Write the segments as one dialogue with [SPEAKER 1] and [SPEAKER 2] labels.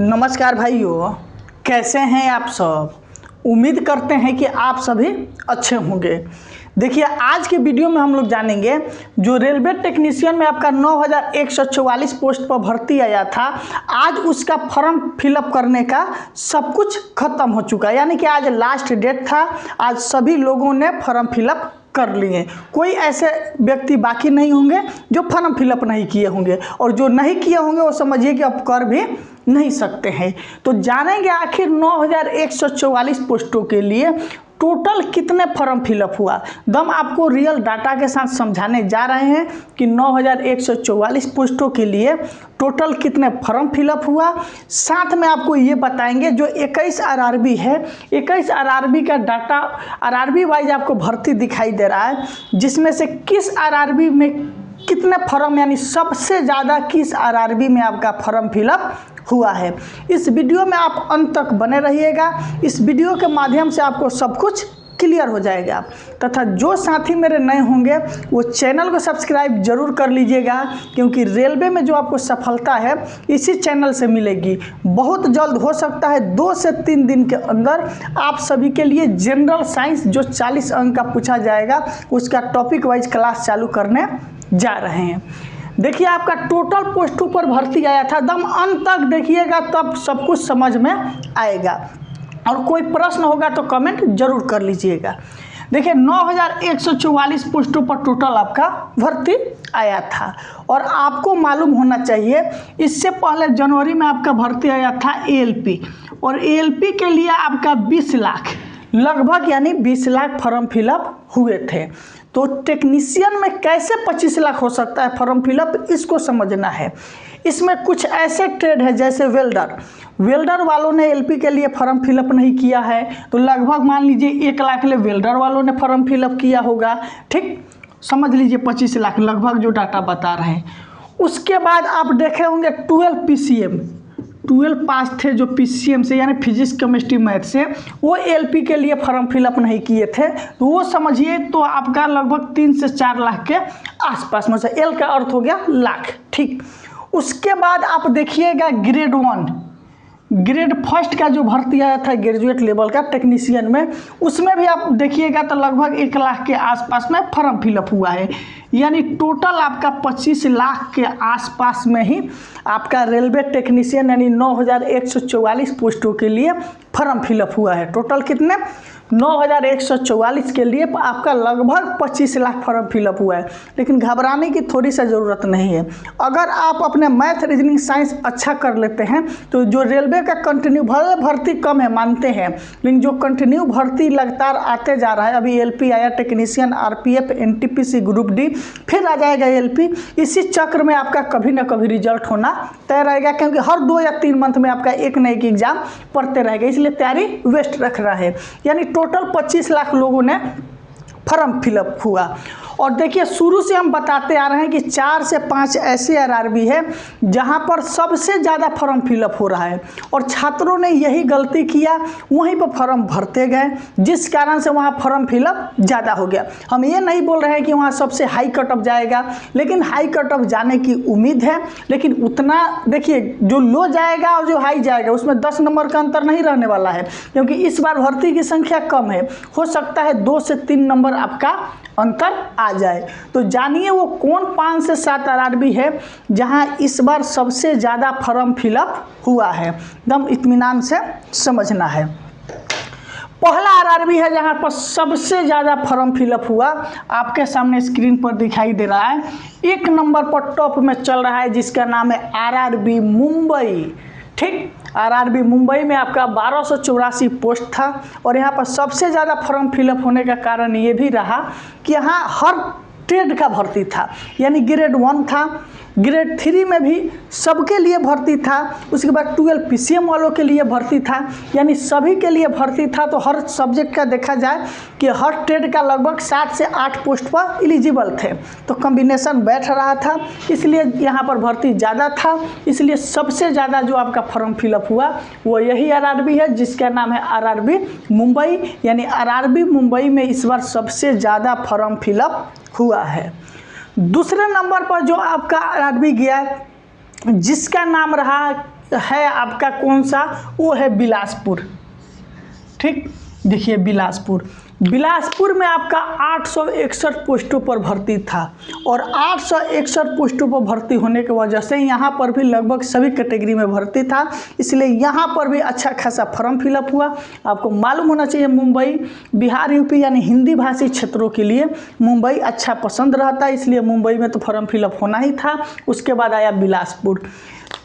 [SPEAKER 1] नमस्कार भाइयों, कैसे हैं आप सब। उम्मीद करते हैं कि आप सभी अच्छे होंगे। देखिए, आज के वीडियो में हम लोग जानेंगे जो रेलवे टेक्नीशियन में आपका 9144 पोस्ट पर भर्ती आया था, आज उसका फॉर्म फिलअप करने का सब कुछ खत्म हो चुका है। यानी कि आज लास्ट डेट था। आज सभी लोगों ने फॉर्म फिलअप कर लिए। कोई ऐसे व्यक्ति बाकी नहीं होंगे जो फॉर्म फिलअप नहीं किए होंगे, और जो नहीं किए होंगे वो समझिए कि अब कर भी नहीं सकते हैं। तो जानेंगे आखिर 9144 पोस्टों के लिए टोटल कितने फॉर्म फिलअप हुआ। दम आपको रियल डाटा के साथ समझाने जा रहे हैं कि 9144 पोस्टों के लिए टोटल कितने फॉर्म फिलअप हुआ। साथ में आपको ये बताएंगे जो 21 आरआरबी है, 21 आरआरबी का डाटा आरआरबी वाइज आपको भर्ती दिखाई दे रहा है, जिसमें से किस आरआरबी में कितने फॉर्म, यानी सबसे ज़्यादा किस आरआरबी में आपका फॉर्म फिलअप हुआ है। इस वीडियो में आप अंत तक बने रहिएगा। इस वीडियो के माध्यम से आपको सब कुछ क्लियर हो जाएगा। तथा जो साथी मेरे नए होंगे वो चैनल को सब्सक्राइब जरूर कर लीजिएगा, क्योंकि रेलवे में जो आपको सफलता है इसी चैनल से मिलेगी। बहुत जल्द, हो सकता है 2 से 3 दिन के अंदर, आप सभी के लिए जनरल साइंस जो 40 अंक का पूछा जाएगा उसका टॉपिक वाइज क्लास चालू करने जा रहे हैं। देखिए, आपका टोटल पोस्टों पर भर्ती आया था। दम अंत तक देखिएगा तब सब कुछ समझ में आएगा, और कोई प्रश्न होगा तो कमेंट जरूर कर लीजिएगा। देखिए, 9144 पोस्टों पर टोटल आपका भर्ती आया था, और आपको मालूम होना चाहिए इससे पहले जनवरी में आपका भर्ती आया था एएलपी, और एएलपी के लिए आपका 20 लाख लगभग, यानी 20 लाख फॉर्म फिलअप हुए थे। तो टेक्नीशियन में कैसे 25 लाख हो सकता है फॉर्म फिलअप, इसको समझना है। इसमें कुछ ऐसे ट्रेड है जैसे वेल्डर वालों ने एलपी के लिए फॉर्म फिलअप नहीं किया है, तो लगभग मान लीजिए 1 लाख के लिए वेल्डर वालों ने फॉर्म फिलअप किया होगा। ठीक, समझ लीजिए 25 लाख लगभग जो डाटा बता रहे हैं। उसके बाद आप देखे होंगे 12 पीसीएम, 12 पास थे जो पीसीएम से, यानी फिजिक्स केमिस्ट्री मैथ से, वो एलपी के लिए फॉर्म फिलअप नहीं किए थे, तो वो समझिए तो आपका लगभग 3 से 4 लाख के आसपास में से, एल का अर्थ हो गया लाख। ठीक, उसके बाद आप देखिएगा ग्रेड 1, ग्रेड फर्स्ट का जो भर्ती आया था ग्रेजुएट लेवल का टेक्नीशियन में, उसमें भी आप देखिएगा तो लगभग 1 लाख के आसपास में फॉर्म फिलअप हुआ है। यानी टोटल आपका 25 लाख के आसपास में ही आपका रेलवे टेक्नीशियन यानी 9144 पोस्टों के लिए फॉर्म फिलअप हुआ है। टोटल कितने, 9144 के लिए आपका लगभग 25 लाख फॉर्म फिलअप हुआ है। लेकिन घबराने की थोड़ी सा ज़रूरत नहीं है। अगर आप अपने मैथ, रीजनिंग, साइंस अच्छा कर लेते हैं तो जो रेलवे का कंटिन्यू भर्ती कम है मानते हैं, लेकिन जो कंटिन्यू भर्ती लगातार आते जा रहा है, अभी एलपी आया technician, RPF, NTPC, group D, फिर आ जाएगा एलपी, इसी चक्र में आपका कभी ना कभी रिजल्ट होना तय रहेगा, क्योंकि हर 2 या 3 मंथ में आपका एक न एक एग्जाम पढ़ते रहेगा, इसलिए तैयारी वेस्ट रख रहा है। यानी टोटल 25 लाख लोगों ने फॉर्म फिलअप हुआ। और देखिए, शुरू से हम बताते आ रहे हैं कि 4 से 5 ऐसे आरआरबी है जहां पर सबसे ज़्यादा फॉर्म फिलअप हो रहा है, और छात्रों ने यही गलती किया, वहीं पर फॉर्म भरते गए, जिस कारण से वहां फॉर्म फिलअप ज़्यादा हो गया। हम ये नहीं बोल रहे हैं कि वहां सबसे हाई कट ऑफ जाएगा, लेकिन हाई कट ऑफ जाने की उम्मीद है। लेकिन उतना देखिए, जो लो जाएगा और जो हाई जाएगा उसमें 10 नंबर का अंतर नहीं रहने वाला है, क्योंकि इस बार भर्ती की संख्या कम है। हो सकता है 2 से 3 नंबर आपका अंतर आ जाए। तो जानिए वो कौन 5 से 7 आरआरबी है जहां इस बार सबसे ज़्यादा फॉर्म फिलअप हुआ है। एकदम इत्मीनान से समझना है। पहला आरआरबी है जहां पर सबसे ज़्यादा फॉर्म फिलअप हुआ, आपके सामने स्क्रीन पर दिखाई दे रहा है। 1 नंबर पर टॉप में चल रहा है, जिसका नाम है आरआरबी मुंबई। ठीक, आरआरबी मुंबई में आपका 1284 पोस्ट था, और यहाँ पर सबसे ज़्यादा फॉर्म फिलअप होने का कारण ये भी रहा कि यहाँ हर ट्रेड का भर्ती था, यानी ग्रेड 1 था, ग्रेड 3 में भी सबके लिए भर्ती था, उसके बाद 12 पीसीएम वालों के लिए भर्ती था, यानी सभी के लिए भर्ती था। तो हर सब्जेक्ट का देखा जाए कि हर ट्रेड का लगभग 7 से 8 पोस्ट पर एलिजिबल थे, तो कॉम्बिनेशन बैठ रहा था, इसलिए यहाँ पर भर्ती ज़्यादा था। इसलिए सबसे ज़्यादा जो आपका फॉर्म फिलअप हुआ वो यही आरआरबी है, जिसका नाम है आरआरबी मुंबई। यानी आरआरबी मुंबई में इस बार सबसे ज़्यादा फॉर्म फिलअप हुआ है। दूसरे नंबर पर जो आपका आरआरबी गया, जिसका नाम रहा है आपका कौन सा, वो है बिलासपुर। ठीक, देखिए बिलासपुर में आपका 861 पोस्टों पर भर्ती था और 861 पोस्टों पर भर्ती होने की वजह से यहाँ पर भी लगभग सभी कैटेगरी में भर्ती था, इसलिए यहाँ पर भी अच्छा खासा फॉर्म फिलअप हुआ। आपको मालूम होना चाहिए मुंबई, बिहार, यूपी यानी हिंदी भाषी क्षेत्रों के लिए मुंबई अच्छा पसंद रहता है, इसलिए मुंबई में तो फॉर्म फिलअप होना ही था। उसके बाद आया बिलासपुर।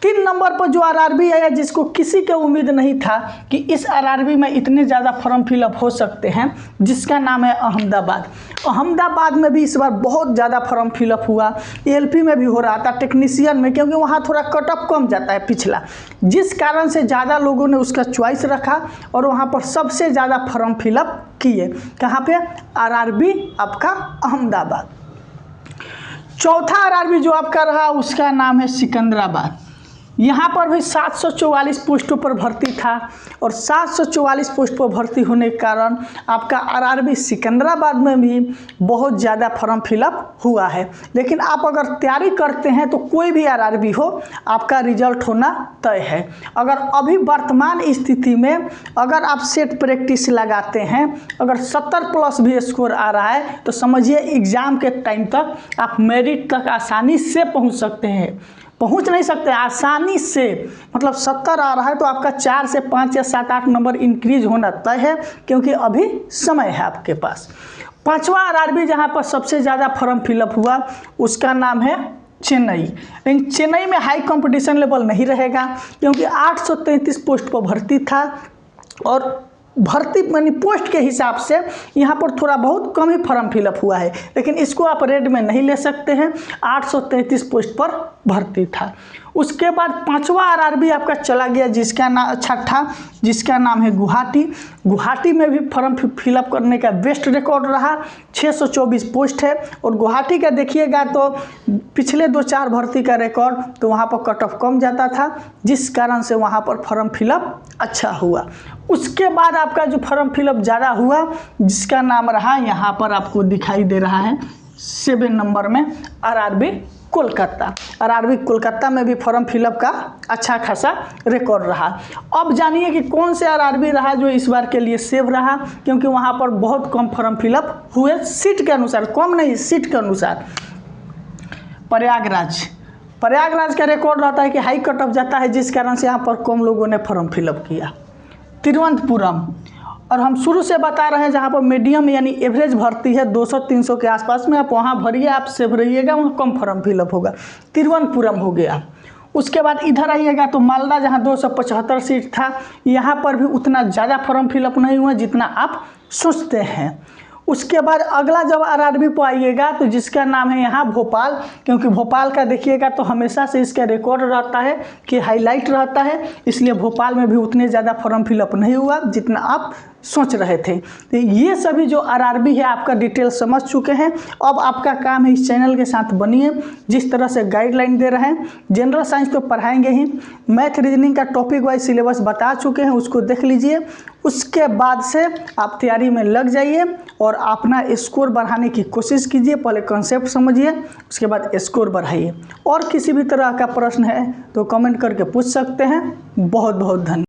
[SPEAKER 1] 3 नंबर पर जो आरआरबी आया, जिसको किसी को उम्मीद नहीं था कि इस आरआरबी में इतने ज़्यादा फॉर्म फिलअप हो सकते हैं, जिसका नाम है अहमदाबाद। अहमदाबाद में भी इस बार बहुत ज़्यादा फॉर्म फिलअप हुआ। एलपी में भी हो रहा था, टेक्नीशियन में, क्योंकि वहाँ थोड़ा कट ऑफ कम जाता है पिछला, जिस कारण से ज़्यादा लोगों ने उसका चॉइस रखा और वहाँ पर सबसे ज़्यादा फॉर्म फिलअप किए। कहाँ पे? आरआरबी आपका अहमदाबाद। चौथा आरआरबी जो आपका रहा उसका नाम है सिकंदराबाद। यहाँ पर भी 744 पोस्टों पर भर्ती था और 744 पोस्ट पर भर्ती होने के कारण आपका आरआरबी सिकंदराबाद में भी बहुत ज़्यादा फॉर्म फिलअप हुआ है। लेकिन आप अगर तैयारी करते हैं तो कोई भी आरआरबी हो, आपका रिजल्ट होना तय है। अगर अभी वर्तमान स्थिति में अगर आप सेट प्रैक्टिस लगाते हैं, अगर 70+ भी स्कोर आ रहा है तो समझिए एग्ज़ाम के टाइम तक आप मेरिट तक आसानी से पहुँच सकते हैं। पहुंच नहीं सकते, आसानी से, मतलब 70 आ रहा है तो आपका 4 से 5 या 7-8 नंबर इंक्रीज होना तय है, क्योंकि अभी समय है आपके पास। 5वां आरआरबी जहां पर सबसे ज़्यादा फॉर्म फिलअप हुआ उसका नाम है चेन्नई। लेकिन चेन्नई में हाई कंपटीशन लेवल नहीं रहेगा, क्योंकि 833 पोस्ट पर भर्ती था और भर्ती यानी पोस्ट के हिसाब से यहाँ पर थोड़ा बहुत कम ही फॉर्म फिलअप हुआ है, लेकिन इसको आप रेड में नहीं ले सकते हैं। 833 पोस्ट पर भर्ती था। उसके बाद 5वां आरआरबी आपका चला गया, जिसका नाम छठा, जिसका नाम है गुवाहाटी। गुवाहाटी में भी फॉर्म फिलअप करने का बेस्ट रिकॉर्ड रहा, 624 पोस्ट है। और गुवाहाटी का देखिएगा तो पिछले 2-4 भर्ती का रिकॉर्ड तो वहाँ पर कट ऑफ कम जाता था, जिस कारण से वहाँ पर फॉर्म फिलअप अच्छा हुआ। उसके बाद आपका जो फॉर्म फिलअप ज़्यादा हुआ, जिसका नाम रहा, यहाँ पर आपको दिखाई दे रहा है 7 नंबर में, आरआरबी कोलकाता। आरआरबी कोलकाता में भी फॉर्म फिलअप का अच्छा खासा रिकॉर्ड रहा। अब जानिए कि कौन से आरआरबी रहा जो इस बार के लिए सेव रहा, क्योंकि वहाँ पर बहुत कम फॉर्म फिलअप हुए सीट के अनुसार, कम नहीं सीट के अनुसार। प्रयागराज का रिकॉर्ड रहता है कि हाई कट ऑफ जाता है, जिस कारण से यहाँ पर कम लोगों ने फॉर्म फिलअप किया। तिरुवनंतपुरम, और हम शुरू से बता रहे हैं जहाँ पर मीडियम यानी एवरेज भर्ती है 200-300 के आसपास में, आप वहाँ भरिए, आप सेव रहिएगा, वहाँ कम फॉर्म फिलअप होगा। तिरुवनंतपुरम हो गया। उसके बाद इधर आइएगा तो मालदा, जहाँ 275 सीट था, यहाँ पर भी उतना ज़्यादा फॉर्म फिलअप नहीं हुआ जितना आप सोचते हैं। उसके बाद अगला जब आरआरबी पर आइएगा तो जिसका नाम है यहाँ भोपाल, क्योंकि भोपाल का देखिएगा तो हमेशा से इसका रिकॉर्ड रहता है कि हाईलाइट रहता है, इसलिए भोपाल में भी उतने ज़्यादा फॉर्म फिलअप नहीं हुआ जितना आप सोच रहे थे। तो ये सभी जो आरआरबी है आपका डिटेल समझ चुके हैं। अब आपका काम है इस चैनल के साथ बनिए, जिस तरह से गाइडलाइन दे रहे हैं। जनरल साइंस तो पढ़ाएंगे ही, मैथ रीजनिंग का टॉपिक वाइज सिलेबस बता चुके हैं, उसको देख लीजिए। उसके बाद से आप तैयारी में लग जाइए और अपना स्कोर बढ़ाने की कोशिश कीजिए। पहले कॉन्सेप्ट समझिए, उसके बाद स्कोर बढ़ाइए। और किसी भी तरह का प्रश्न है तो कमेंट करके पूछ सकते हैं। बहुत बहुत धन्यवाद।